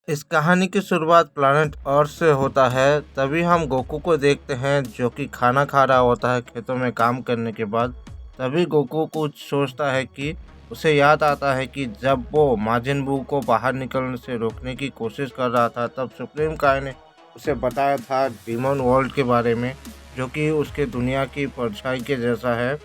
इस कहानी की शुरुआत प्लैनेट अर्थ से होता है। तभी हम गोकू को देखते हैं जो कि खाना खा रहा होता है खेतों में काम करने के बाद। तभी गोकू कुछ सोचता है कि उसे याद आता है कि जब वो माजिन बू को बाहर निकलने से रोकने की कोशिश कर रहा था तब सुप्रीम काय ने उसे बताया था डीमन वर्ल्ड के बारे में, जो कि उसके दुनिया की परछाई के जैसा है।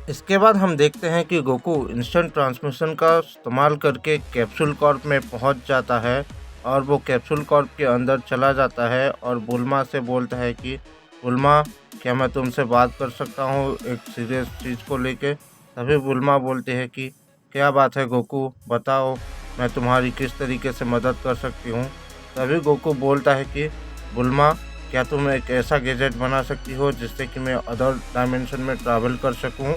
इसके बाद हम देखते हैं कि गोकू इंस्टेंट ट्रांसमिशन का इस्तेमाल करके कैप्सूल कॉर्प में पहुंच जाता है और वो कैप्सूल कॉर्प के अंदर चला जाता है और बुल्मा से बोलता है कि बुल्मा, क्या मैं तुमसे बात कर सकता हूँ एक सीरियस चीज़ को लेके। तभी बुल्मा बोलती है कि क्या बात है गोकू, बताओ मैं तुम्हारी किस तरीके से मदद कर सकती हूँ। तभी गोकू बोलता है कि बुल्मा, क्या तुम एक ऐसा गैजेट बना सकती हो जिससे कि मैं अदर डायमेंशन में ट्रैवल कर सकूँ।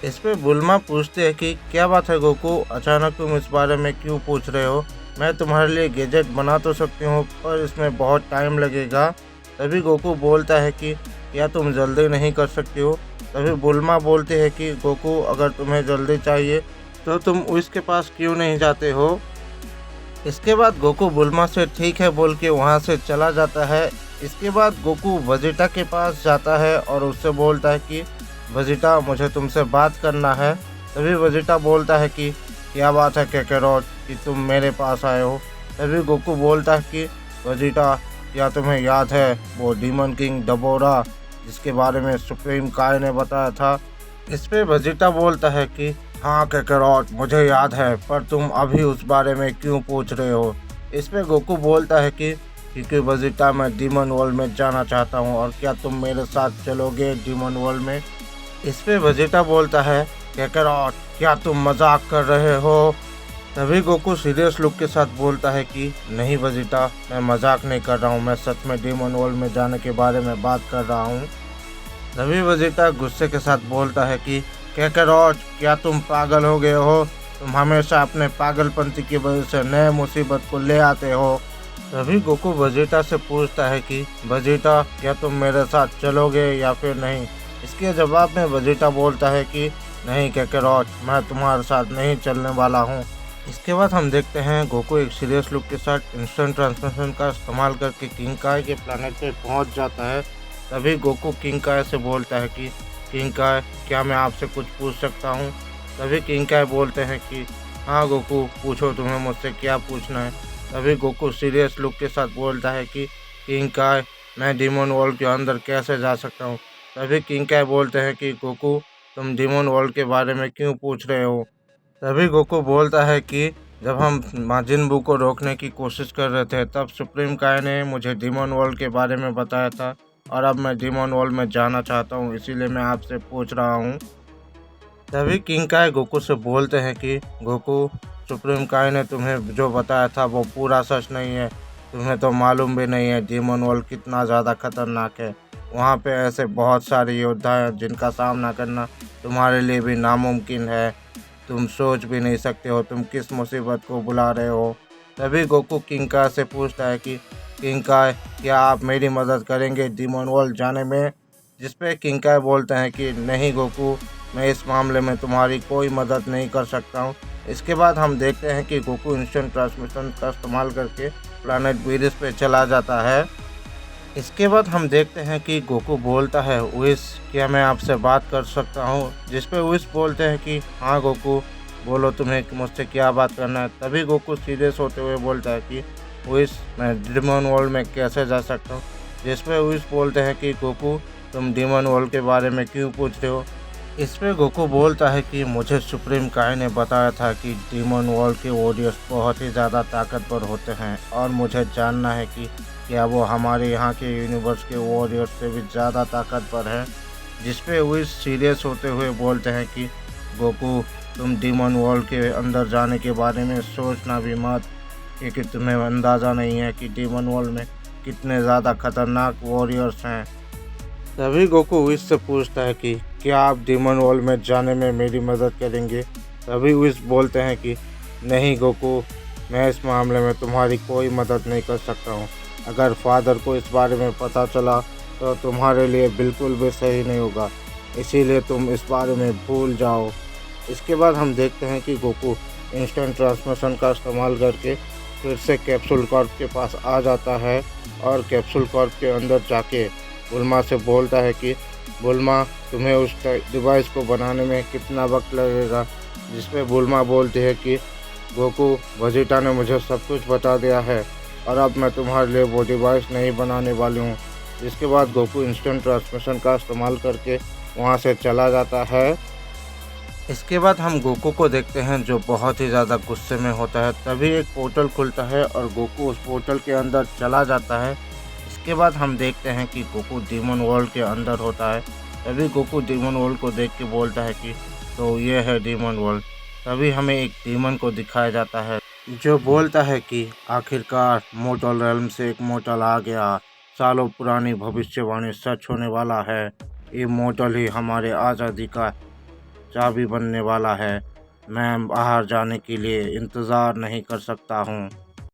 इस पे बुल्मा पूछते हैं कि क्या बात है गोकू, अचानक तुम इस बारे में क्यों पूछ रहे हो। मैं तुम्हारे लिए गैजेट बना तो सकती हूँ पर इसमें बहुत टाइम लगेगा। तभी गोकू बोलता है कि क्या तुम जल्दी नहीं कर सकती हो। तभी बुल्मा बोलते हैं कि गोकू, अगर तुम्हें जल्दी चाहिए तो तुम उसके पास क्यों नहीं जाते हो। इसके बाद गोकू बुल्मा से ठीक है बोल के वहाँ से चला जाता है। इसके बाद गोकू वेजिटा के पास जाता है और उससे बोलता है कि वेजिटा, मुझे तुमसे बात करना है। तभी वेजिटा बोलता है कि क्या बात है कैकेरॉट कि तुम मेरे पास आए हो। तभी गोकू बोलता है कि वेजिटा, क्या तुम्हें याद है वो डीमन किंग डबोरा जिसके बारे में सुप्रीम काय ने बताया था। इस पे वेजिटा बोलता है कि हाँ कैकेरॉट, मुझे याद है, पर तुम अभी उस बारे में क्यों पूछ रहे हो। इस पे गोकू बोलता है कि क्योंकि वेजिटा, मैं डीमन वर्ल्ड में जाना चाहता हूँ और क्या तुम मेरे साथ चलोगे डीमन वर्ल्ड में। इस पे वेजिटा बोलता है कैकेरॉट, क्या तुम मजाक कर रहे हो। तभी गोकू सीरियस लुक के साथ बोलता है कि नहीं वेजिटा, मैं मजाक नहीं कर रहा हूँ, मैं सच में डीमन वर्ल्ड में जाने के बारे में बात कर रहा हूँ। तभी वेजिटा गुस्से के साथ बोलता है कि कैकेरॉट, क्या तुम पागल हो गए हो। तुम हमेशा अपने पागलपंती की वजह से नए मुसीबत को ले आते हो। तभी गोकू वेजिटा से पूछता है कि वेजिटा, क्या तुम मेरे साथ चलोगे या फिर नहीं। इसके जवाब में वेजिटा बोलता है कि नहीं कैकेरॉट, मैं तुम्हारे साथ नहीं चलने वाला हूँ। इसके बाद हम देखते हैं गोकू एक सीरियस लुक के साथ इंस्टेंट ट्रांसमिशन का इस्तेमाल करके किंग काय के प्लैनेट पे पहुंच जाता है। तभी गोकू किंग काय से बोलता है कि किंग काय, क्या मैं आपसे कुछ पूछ सकता हूँ। तभी किंग काय बोलते हैं कि हाँ गोकू, पूछो, तुम्हें मुझसे क्या पूछना है। तभी गोकू सीरियस लुक के साथ बोलता है कि किंग काय, मैं डीमन वर्ल्ड के अंदर कैसे जा सकता हूँ। तभी किंग काय बोलते हैं कि गोकू, तुम डीमन वर्ल्ड के बारे में क्यों पूछ रहे हो। तभी गोकू बोलता है कि जब हम माजिन बू को रोकने की कोशिश कर रहे थे तब सुप्रीम काय ने मुझे डीमन वर्ल्ड के बारे में बताया था और अब मैं डीमन वर्ल्ड में जाना चाहता हूँ, इसीलिए मैं आपसे पूछ रहा हूँ। तभी किंग काय गोकू से बोलते हैं कि गोकू, सुप्रीम काय ने तुम्हें जो बताया था वो पूरा सच नहीं है। तुम्हें तो मालूम भी नहीं है डीमन वर्ल्ड कितना ज़्यादा खतरनाक है। वहाँ पे ऐसे बहुत सारे योद्धा हैं जिनका सामना करना तुम्हारे लिए भी नामुमकिन है। तुम सोच भी नहीं सकते हो तुम किस मुसीबत को बुला रहे हो। तभी गोकू किंग काय से पूछता है कि किंग काय, क्या आप मेरी मदद करेंगे डीमन वर्ल्ड जाने में। जिस पे किंग काय बोलते हैं कि नहीं गोकू, मैं इस मामले में तुम्हारी कोई मदद नहीं कर सकता हूँ। इसके बाद हम देखते हैं कि गोकू इंस्टेंट ट्रांसमिशन का इस्तेमाल करके प्लैनेट वीरस पे चला जाता है। इसके बाद हम देखते हैं कि गोकू बोलता है विश, क्या मैं आपसे बात कर सकता हूँ। जिस पे विश बोलते हैं कि हाँ गोकू, बोलो तुम्हें मुझसे क्या बात करना है। तभी गोकू सीरियस होते हुए बोलता है कि विश, मैं डीमन वर्ल्ड में कैसे जा सकता हूँ। जिस पे विश बोलते हैं कि गोकू, तुम डीमन वर्ल्ड के बारे में क्यों पूछ रहे हो। इस पे गोकू बोलता है कि मुझे सुप्रीम काय ने बताया था कि डीमन वर्ल्ड के वॉरियर्स बहुत ही ज़्यादा ताकतवर होते हैं और मुझे जानना है कि क्या वो हमारे यहाँ के यूनिवर्स के वॉरियर्स से भी ज़्यादा ताकतवर है। जिस पे विश सीरियस होते हुए बोलते हैं कि गोकू, तुम डीमन वर्ल्ड के अंदर जाने के बारे में सोचना भी मत, क्योंकि तुम्हें अंदाज़ा नहीं है कि डीमन वर्ल्ड में कितने ज़्यादा खतरनाक वॉरियर्स हैं। तभी गोकू विश से पूछता है कि क्या आप डीमन वर्ल्ड में जाने में मेरी मदद करेंगे। तभी विश बोलते हैं कि नहीं गोकू, मैं इस मामले में तुम्हारी कोई मदद नहीं कर सकता हूँ। अगर फादर को इस बारे में पता चला तो तुम्हारे लिए बिल्कुल भी सही नहीं होगा, इसीलिए तुम इस बारे में भूल जाओ। इसके बाद हम देखते हैं कि गोकू इंस्टेंट ट्रांसमिशन का इस्तेमाल करके फिर से कैप्सूल कॉर्प के पास आ जाता है और कैप्सूल कॉर्प के अंदर जाके बुल्मा से बोलता है कि बुल्मा, तुम्हें उस डिवाइस को बनाने में कितना वक्त लगेगा। जिस पे बुल्मा बोलती है कि गोकू, वेजिटा ने मुझे सब कुछ बता दिया है और अब मैं तुम्हारे लिए वो डिवाइस नहीं बनाने वाली हूँ। जिसके बाद गोकू इंस्टेंट ट्रांसमिशन का इस्तेमाल करके वहाँ से चला जाता है। इसके बाद हम गोकू को देखते हैं जो बहुत ही ज़्यादा गुस्से में होता है। तभी एक पोर्टल खुलता है और गोकू उस पोर्टल के अंदर चला जाता है। इसके बाद हम देखते हैं कि गोकू डीमन वर्ल्ड के अंदर होता है। तभी गोकू डीमन वर्ल्ड को देख के बोलता है कि तो ये है डीमन वर्ल्ड। तभी हमें एक डीमन को दिखाया जाता है जो बोलता है कि आखिरकार मोर्टल रेल्म से एक मोर्टल आ गया। सालों पुरानी भविष्यवाणी सच होने वाला है। ये मोर्टल ही हमारे आज़ादी का चाबी बनने वाला है। मैं बाहर जाने के लिए इंतज़ार नहीं कर सकता हूँ।